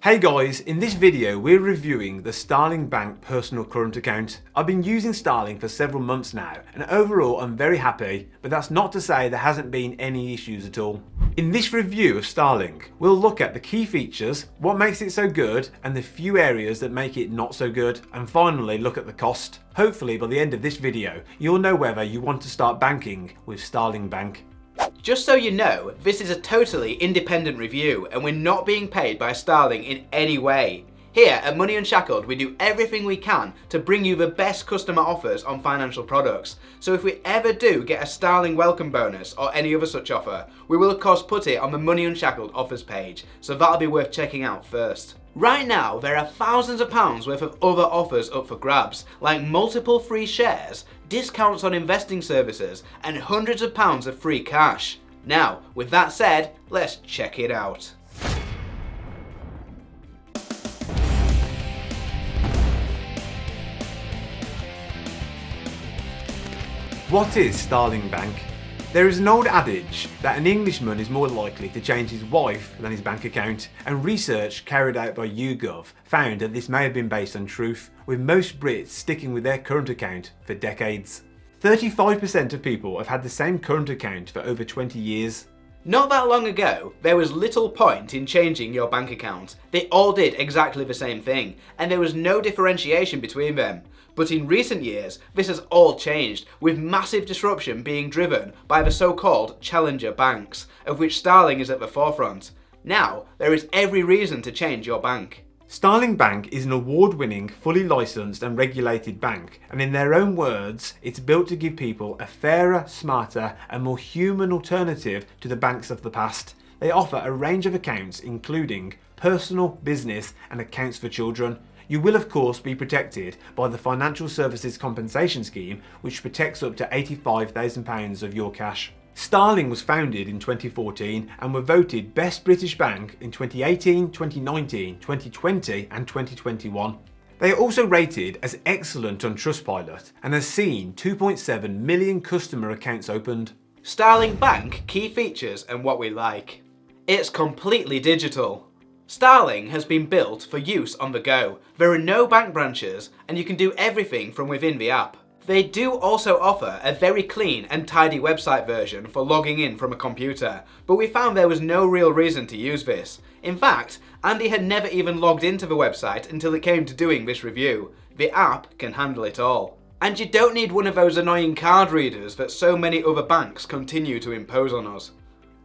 Hey guys, in this video we're reviewing the Starling Bank Personal Current account. I've been using Starling for several months now and overall I'm very happy, but that's not to say there hasn't been any issues at all. In this review of Starling, we'll look at the key features, what makes it so good and the few areas that make it not so good, and finally look at the cost. Hopefully by the end of this video you'll know whether you want to start banking with Starling Bank. Just so you know, this is a totally independent review and we're not being paid by Starling in any way. Here at Money Unshackled we do everything we can to bring you the best customer offers on financial products. So if we ever do get a Starling welcome bonus or any other such offer, we will of course put it on the Money Unshackled offers page, so that'll be worth checking out first. Right now there are thousands of pounds worth of other offers up for grabs, like multiple free shares, discounts on investing services and hundreds of pounds of free cash. Now, with that said, let's check it out. What is Starling Bank? There is an old adage that an Englishman is more likely to change his wife than his bank account, and research carried out by YouGov found that this may have been based on truth, with most Brits sticking with their current account for decades. 35% of people have had the same current account for over 20 years. Not that long ago, there was little point in changing your bank account. They all did exactly the same thing, and there was no differentiation between them. But in recent years, this has all changed, with massive disruption being driven by the so-called challenger banks, of which Starling is at the forefront. Now, there is every reason to change your bank. Starling Bank is an award-winning, fully licensed and regulated bank, and in their own words, it's built to give people a fairer, smarter and more human alternative to the banks of the past. They offer a range of accounts including personal, business and accounts for children. You will of course be protected by the Financial Services Compensation Scheme, which protects up to £85,000 of your cash. Starling was founded in 2014 and were voted Best British Bank in 2018, 2019, 2020 and 2021. They are also rated as excellent on Trustpilot and has seen 2.7 million customer accounts opened. Starling Bank key features and what we like. It's completely digital. Starling has been built for use on the go. There are no bank branches and you can do everything from within the app. They do also offer a very clean and tidy website version for logging in from a computer, but we found there was no real reason to use this. In fact, Andy had never even logged into the website until it came to doing this review. The app can handle it all. And you don't need one of those annoying card readers that so many other banks continue to impose on us.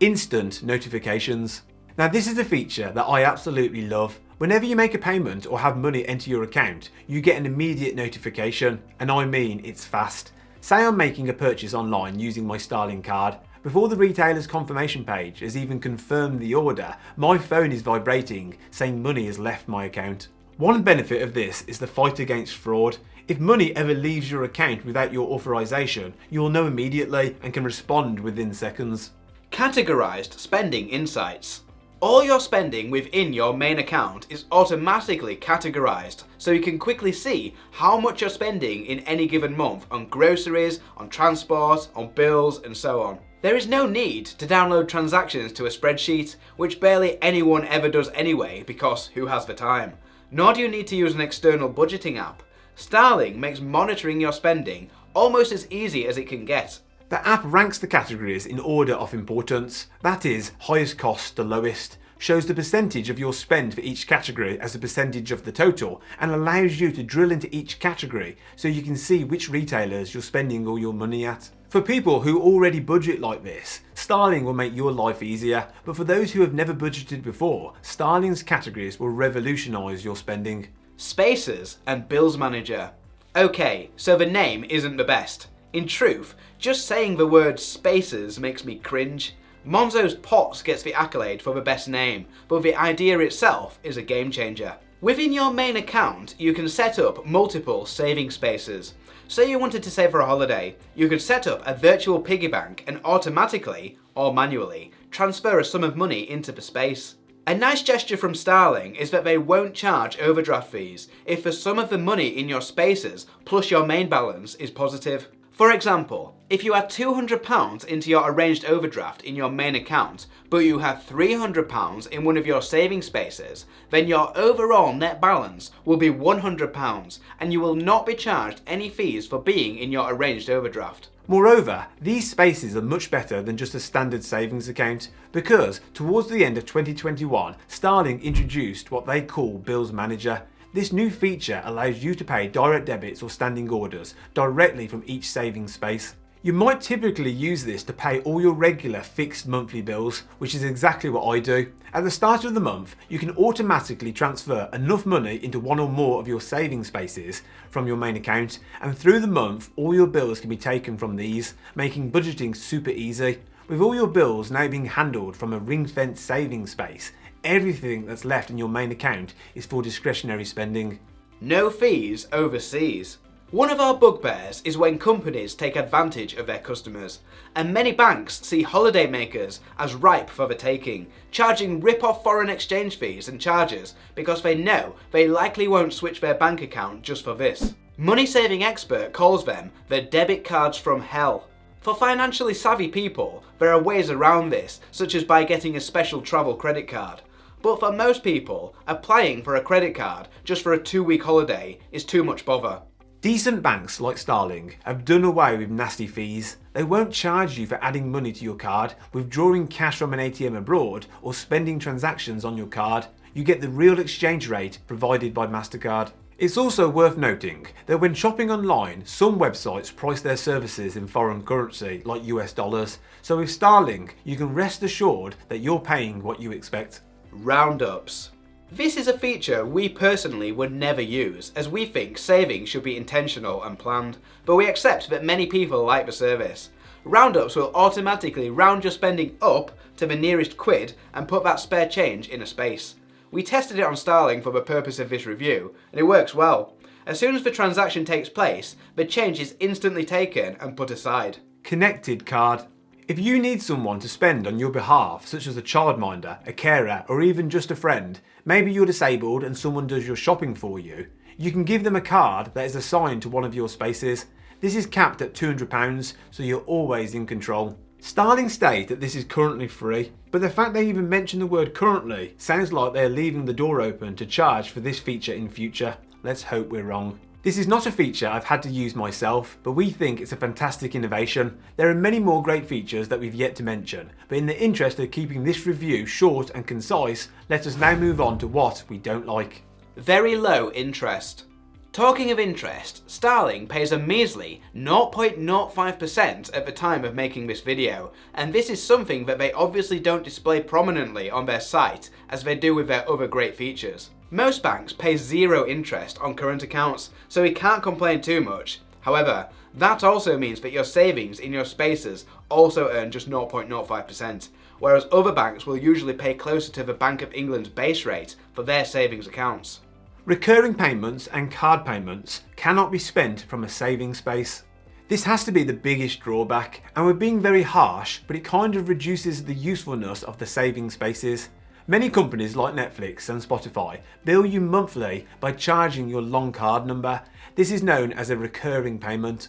Instant notifications. Now this is a feature that I absolutely love. Whenever you make a payment or have money enter your account, you get an immediate notification, and I mean it's fast. Say I'm making a purchase online using my Starling card. Before the retailer's confirmation page has even confirmed the order, my phone is vibrating saying money has left my account. One benefit of this is the fight against fraud. If money ever leaves your account without your authorization, you'll know immediately and can respond within seconds. Categorized spending insights. All your spending within your main account is automatically categorized, so you can quickly see how much you're spending in any given month on groceries, on transport, on bills and so on. There is no need to download transactions to a spreadsheet, which barely anyone ever does anyway because who has the time? Nor do you need to use an external budgeting app. Starling makes monitoring your spending almost as easy as it can get. The app ranks the categories in order of importance, that is, highest cost to lowest, shows the percentage of your spend for each category as a percentage of the total, and allows you to drill into each category so you can see which retailers you're spending all your money at. For people who already budget like this, Starling will make your life easier, but for those who have never budgeted before, Starling's categories will revolutionise your spending. Spaces and Bills Manager. Okay, so the name isn't the best. In truth, just saying the word spaces makes me cringe. Monzo's Pots gets the accolade for the best name, but the idea itself is a game changer. Within your main account, you can set up multiple saving spaces. Say you wanted to save for a holiday, you could set up a virtual piggy bank and automatically, or manually, transfer a sum of money into the space. A nice gesture from Starling is that they won't charge overdraft fees if the sum of the money in your spaces plus your main balance is positive. For example, if you add £200 into your arranged overdraft in your main account, but you have £300 in one of your saving spaces, then your overall net balance will be £100 and you will not be charged any fees for being in your arranged overdraft. Moreover, these spaces are much better than just a standard savings account because towards the end of 2021, Starling introduced what they call Bills Manager. This new feature allows you to pay direct debits or standing orders directly from each savings space. You might typically use this to pay all your regular fixed monthly bills, which is exactly what I do. At the start of the month, you can automatically transfer enough money into one or more of your saving spaces from your main account, and through the month, all your bills can be taken from these, making budgeting super easy. With all your bills now being handled from a ring-fenced savings space, everything that's left in your main account is for discretionary spending. No fees overseas. One of our bugbears is when companies take advantage of their customers, and many banks see holidaymakers as ripe for the taking, charging rip-off foreign exchange fees and charges because they know they likely won't switch their bank account just for this. Money Saving Expert calls them the debit cards from hell. For financially savvy people, there are ways around this, such as by getting a special travel credit card. But for most people, applying for a credit card just for a 2-week holiday is too much bother. Decent banks like Starling have done away with nasty fees. They won't charge you for adding money to your card, withdrawing cash from an ATM abroad, or spending transactions on your card. You get the real exchange rate provided by MasterCard. It's also worth noting that when shopping online, some websites price their services in foreign currency like US dollars. So with Starling, you can rest assured that you're paying what you expect. Roundups. This is a feature we personally would never use, as we think saving should be intentional and planned, but we accept that many people like the service. Roundups will automatically round your spending up to the nearest quid and put that spare change in a space. We tested it on Starling for the purpose of this review, and it works well. As soon as the transaction takes place, the change is instantly taken and put aside. Connected card. If you need someone to spend on your behalf, such as a childminder, a carer, or even just a friend, maybe you're disabled and someone does your shopping for you, you can give them a card that is assigned to one of your spaces. This is capped at £200, so you're always in control. Starling state that this is currently free, but the fact they even mention the word currently sounds like they're leaving the door open to charge for this feature in future. Let's hope we're wrong. This is not a feature I've had to use myself, but we think it's a fantastic innovation. There are many more great features that we've yet to mention, but in the interest of keeping this review short and concise, let us now move on to what we don't like. Very low interest. Talking of interest, Starling pays a measly 0.05% at the time of making this video, and this is something that they obviously don't display prominently on their site as they do with their other great features. Most banks pay 0 interest on current accounts, so we can't complain too much. However, that also means that your savings in your spaces also earn just 0.05%, whereas other banks will usually pay closer to the Bank of England's base rate for their savings accounts. Recurring payments and card payments cannot be spent from a savings space. This has to be the biggest drawback, and we're being very harsh, but it kind of reduces the usefulness of the saving spaces. Many companies like Netflix and Spotify bill you monthly by charging your long card number. This is known as a recurring payment.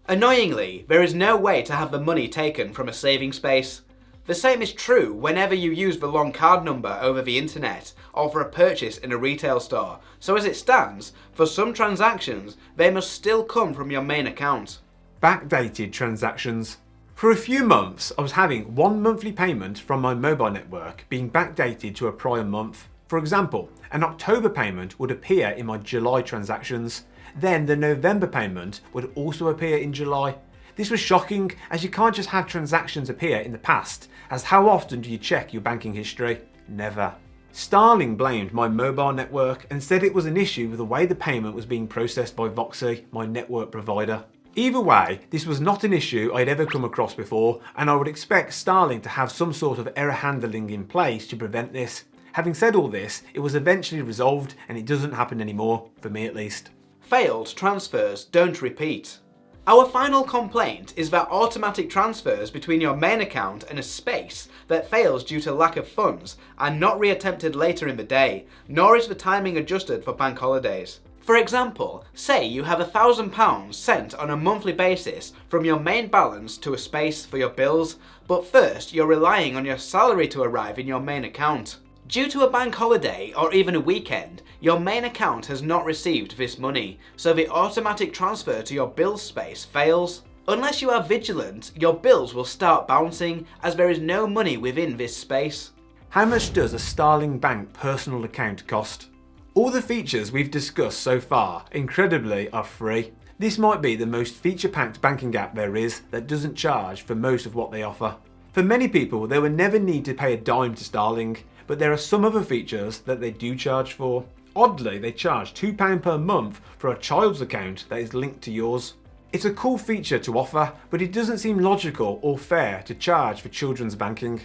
Annoyingly, there is no way to have the money taken from a saving space. The same is true whenever you use the long card number over the internet or for a purchase in a retail store, so as it stands, for some transactions, they must still come from your main account. Backdated transactions. For a few months, I was having one monthly payment from my mobile network being backdated to a prior month. For example, an October payment would appear in my July transactions, then the November payment would also appear in July. This was shocking, as you can't just have transactions appear in the past, as how often do you check your banking history? Never. Starling blamed my mobile network and said it was an issue with the way the payment was being processed by Voxy, my network provider. Either way, this was not an issue I'd ever come across before, and I would expect Starling to have some sort of error handling in place to prevent this. Having said all this, it was eventually resolved and it doesn't happen anymore, for me at least. Failed transfers don't repeat. Our final complaint is that automatic transfers between your main account and a space that fails due to lack of funds are not reattempted later in the day, nor is the timing adjusted for bank holidays. For example, say you have £1,000 sent on a monthly basis from your main balance to a space for your bills, but first you're relying on your salary to arrive in your main account. Due to a bank holiday or even a weekend, your main account has not received this money, so the automatic transfer to your bills space fails. Unless you are vigilant, your bills will start bouncing as there is no money within this space. How much does a Starling Bank personal account cost? All the features we've discussed so far, incredibly, are free. This might be the most feature-packed banking app there is that doesn't charge for most of what they offer. For many people, they will never need to pay a dime to Starling, but there are some other features that they do charge for. Oddly, they charge £2 per month for a child's account that is linked to yours. It's a cool feature to offer, but it doesn't seem logical or fair to charge for children's banking.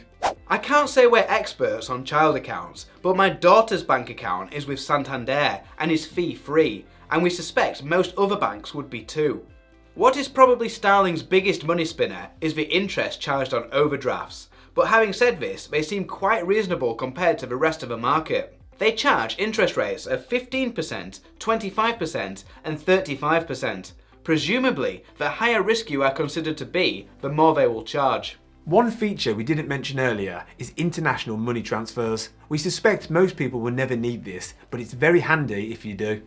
I can't say we're experts on child accounts, but my daughter's bank account is with Santander and is fee-free, and we suspect most other banks would be too. What is probably Starling's biggest money spinner is the interest charged on overdrafts, but having said this, they seem quite reasonable compared to the rest of the market. They charge interest rates of 15%, 25% and 35%. Presumably, the higher risk you are considered to be, the more they will charge. One feature we didn't mention earlier is international money transfers. We suspect most people will never need this, but it's very handy if you do.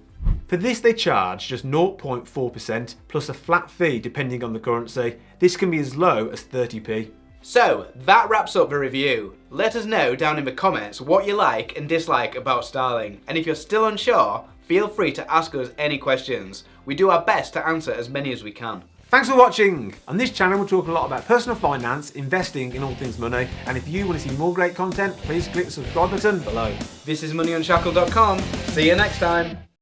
For this they charge just 0.4% plus a flat fee depending on the currency. This can be as low as 30p. So, that wraps up the review. Let us know down in the comments what you like and dislike about Starling, and if you're still unsure, feel free to ask us any questions. We do our best to answer as many as we can. Thanks for watching! On this channel we'll talk a lot about personal finance, investing in all things money, and if you want to see more great content, please click the subscribe button below. This is MoneyUnshackled.com. See you next time.